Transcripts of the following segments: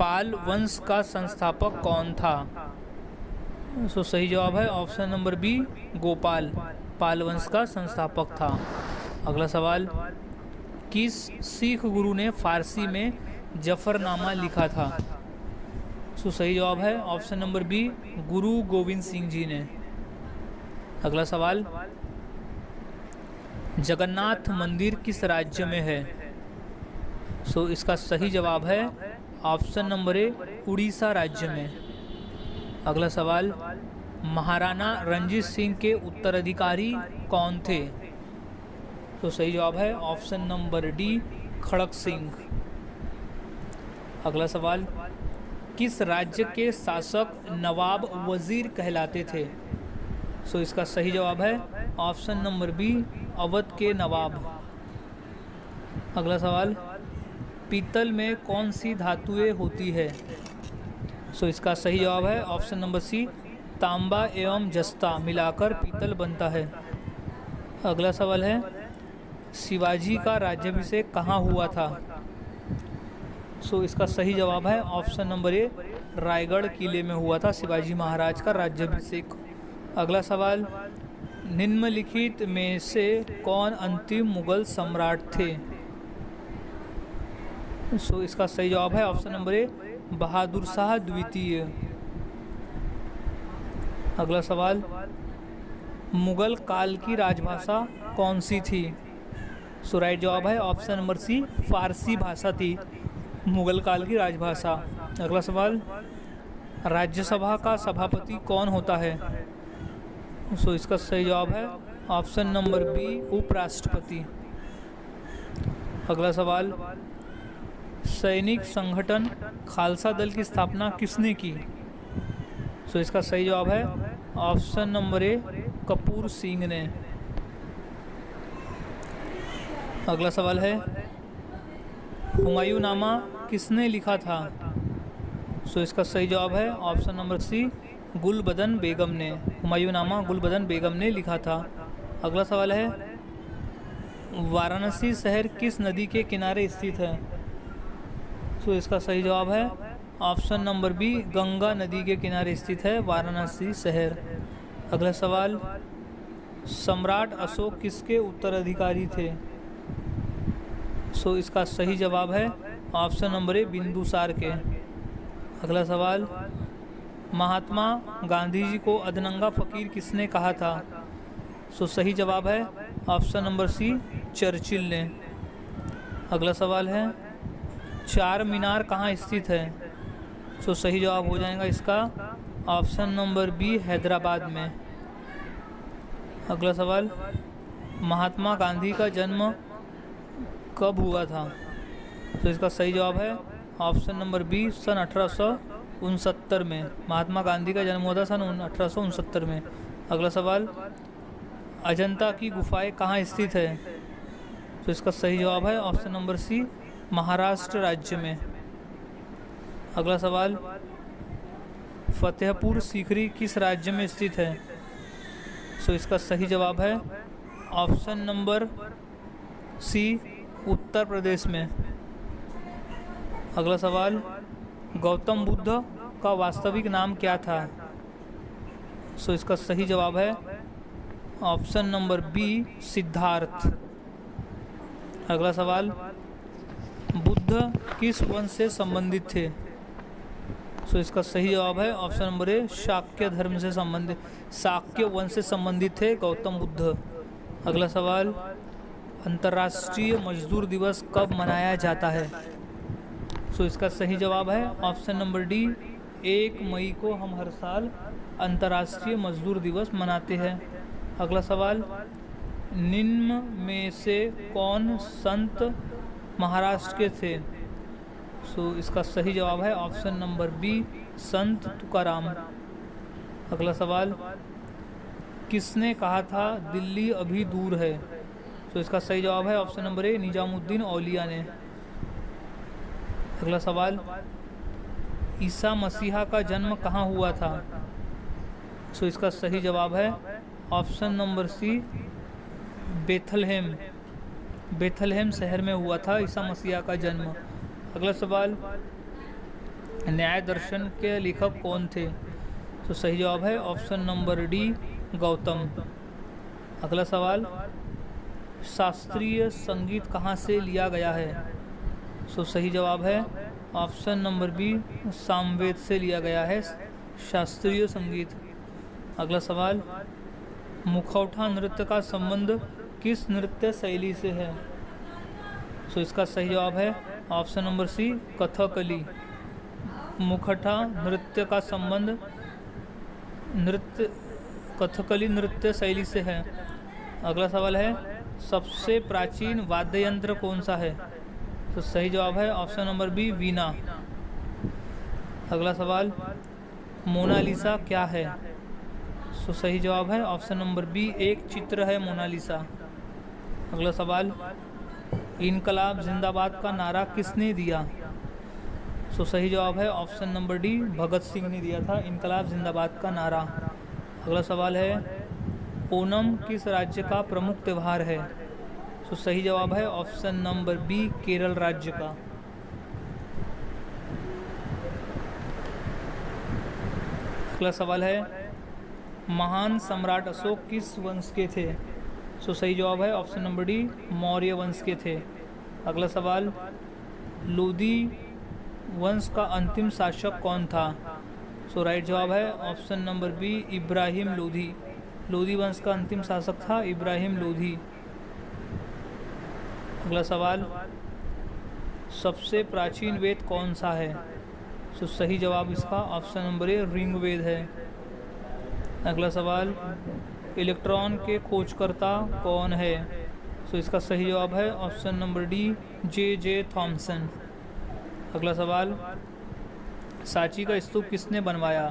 पाल वंश का संस्थापक कौन था? सही जवाब है ऑप्शन नंबर बी, गोपाल पाल वंश का संस्थापक था। अगला सवाल, किस सिख गुरु ने फारसी में जफरनामा लिखा था? सही जवाब है ऑप्शन नंबर बी, गुरु गोविंद सिंह जी ने। अगला सवाल, जगन्नाथ मंदिर किस राज्य में है? इसका सही जवाब है ऑप्शन नंबर ए, उड़ीसा राज्य में। अगला सवाल, महाराणा रंजीत सिंह के उत्तराधिकारी कौन थे? सही जवाब है ऑप्शन नंबर डी, खड़क सिंह। अगला सवाल, किस राज्य के शासक नवाब वजीर कहलाते थे? इसका सही जवाब है ऑप्शन नंबर बी, अवध के नवाब। अगला सवाल, पीतल में कौन सी धातुएं होती है? इसका सही जवाब है ऑप्शन नंबर सी, तांबा एवं जस्ता मिलाकर पीतल बनता है। अगला सवाल है, शिवाजी का राज्याभिषेक कहाँ हुआ था? इसका सही जवाब है ऑप्शन नंबर ए, रायगढ़ किले में हुआ था शिवाजी महाराज का राज्याभिषेक। अगला सवाल, निम्नलिखित में से कौन अंतिम मुगल सम्राट थे? इसका सही जवाब है option number A, Bahadur Shah द्वितीय। अगला सवाल, मुगल काल की राजभाषा कौन सी थी? राइट जवाब है ऑप्शन नंबर सी, फारसी भाषा थी मुगल काल की राजभाषा। अगला सवाल, राज्यसभा का सभापति कौन होता है? इसका सही जवाब है ऑप्शन नंबर बी, उपराष्ट्रपति। अगला सवाल, सैनिक संगठन खालसा दल की स्थापना किसने की? इसका सही जवाब है option number A, Kapoor Singh ने। अगला सवाल है, हुमायूंनामा किसने लिखा था? इसका सही जवाब है ऑप्शन नंबर सी, गुलबदन बेगम ने। हुमायूंनामा गुलबदन बेगम ने लिखा था। अगला सवाल है, वाराणसी शहर किस नदी के किनारे स्थित है? इसका सही जवाब है ऑप्शन नंबर बी, गंगा नदी के किनारे स्थित है वाराणसी शहर। अगला सवाल, सम्राट अशोक किसके उत्तराधिकारी थे? इसका सही जवाब है ऑप्शन नंबर ए, बिंदुसार के। अगला सवाल, महात्मा गांधी जी को अधनंगा फकीर किसने कहा था? सही जवाब है ऑप्शन नंबर सी, चर्चिल ने। अगला सवाल है, चार मीनार कहाँ स्थित है? सही जवाब हो जाएगा इसका ऑप्शन नंबर बी, हैदराबाद में। अगला सवाल, महात्मा गांधी का जन्म कब हुआ था? इसका सही जवाब है ऑप्शन नंबर बी, सन 1869 में। महात्मा गांधी का जन्म हुआ था सन 1869 में। अगला सवाल, अजंता की गुफाएं कहाँ स्थित है? इसका सही जवाब है ऑप्शन नंबर सी, महाराष्ट्र राज्य में। अगला सवाल, फतेहपुर सीकरी किस राज्य में स्थित है? इसका सही जवाब है ऑप्शन नंबर सी, उत्तर प्रदेश में। अगला सवाल, गौतम बुद्ध का वास्तविक नाम क्या था? इसका सही जवाब है ऑप्शन नंबर बी, सिद्धार्थ। अगला सवाल, बुद्ध किस वंश से संबंधित थे? इसका सही जवाब है ऑप्शन नंबर ए, शाक्य धर्म से संबंधित, शाक्य वंश से संबंधित थे गौतम बुद्ध। अगला सवाल, अंतर्राष्ट्रीय मजदूर दिवस कब मनाया जाता है? इसका सही जवाब है ऑप्शन नंबर डी, 1 मई को हम हर साल अंतर्राष्ट्रीय मजदूर दिवस मनाते हैं। अगला सवाल, निम्न में से कौन संत महाराष्ट्र के थे? इसका सही जवाब है ऑप्शन नंबर बी, संत तुकाराम। अगला सवाल, किसने कहा था दिल्ली अभी दूर है? इसका सही जवाब है ऑप्शन नंबर ए, निजामुद्दीन औलिया ने। अगला सवाल, ईसा मसीहा का जन्म कहाँ हुआ था? इसका सही जवाब है option number C, Bethlehem, Bethlehem शहर में हुआ था ईसा मसीहा का जन्म। अगला सवाल, न्याय दर्शन के लेखक कौन थे? तो सही जवाब है ऑप्शन नंबर डी, गौतम। अगला सवाल, शास्त्रीय संगीत कहाँ से लिया गया है? तो सही जवाब है ऑप्शन नंबर बी, सामवेद से लिया गया है शास्त्रीय संगीत। अगला सवाल, मुखौटा नृत्य का संबंध किस नृत्य शैली से है? तो इसका सही जवाब है ऑप्शन नंबर सी, कथकली। मुखौटा नृत्य का संबंध कथकली नृत्य शैली से है। अगला सवाल है, सबसे प्राचीन वाद्य यंत्र कौन सा है? तो सही जवाब है ऑप्शन नंबर बी, वीणा। अगला सवाल, मोनालिसा क्या है? तो सही जवाब है ऑप्शन नंबर बी, एक चित्र है मोनालिसा। अगला सवाल, इनकलाब जिंदाबाद का नारा किसने दिया? तो सही जवाब है option number D, Bhagat Singh ने दिया था इनकलाब जिंदाबाद का नारा। अगला सवाल है, ओणम किस राज्य का प्रमुख त्यौहार है? तो सही जवाब है ऑप्शन नंबर बी, केरल राज्य का। अगला सवाल है, महान सम्राट अशोक किस वंश के थे? तो सही जवाब है ऑप्शन नंबर डी, मौर्य वंश के थे। अगला सवाल, लोदी वंश का अंतिम शासक कौन था? तो राइट जवाब है option number B, Ibrahim Lodhi. Lodhi वंश का अंतिम शासक था इब्राहिम लोधी। अगला सवाल, सबसे प्राचीन वेद कौन सा है? तो सही जवाब इसका ऑप्शन नंबर ए, ऋग्वेद है। अगला सवाल, इलेक्ट्रॉन के खोजकर्ता कौन है? तो इसका सही जवाब है option number D, J Thomson. अगला सवाल, सांची का स्तूप किसने बनवाया?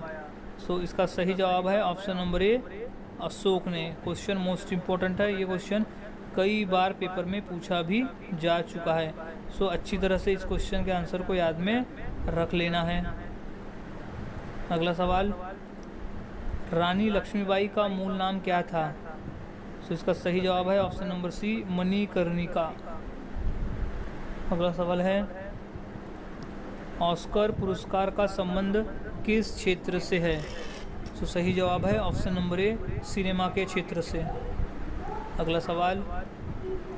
तो इसका सही जवाब है ऑप्शन नंबर ए, अशोक ने। क्वेश्चन मोस्ट इम्पोर्टेंट है, ये क्वेश्चन कई बार पेपर में पूछा भी जा चुका है। सो अच्छी तरह से इस क्वेश्चन के आंसर को याद में रख लेना है। अगला सवाल, रानी लक्ष्मीबाई का मूल नाम क्या था? तो इसका सही जवाब है ऑप्शन नंबर सी, मणिकर्णिका। अगला सवाल है, ऑस्कर पुरस्कार का संबंध किस क्षेत्र से है? तो सही जवाब है ऑप्शन नंबर ए, सिनेमा के क्षेत्र से। अगला सवाल,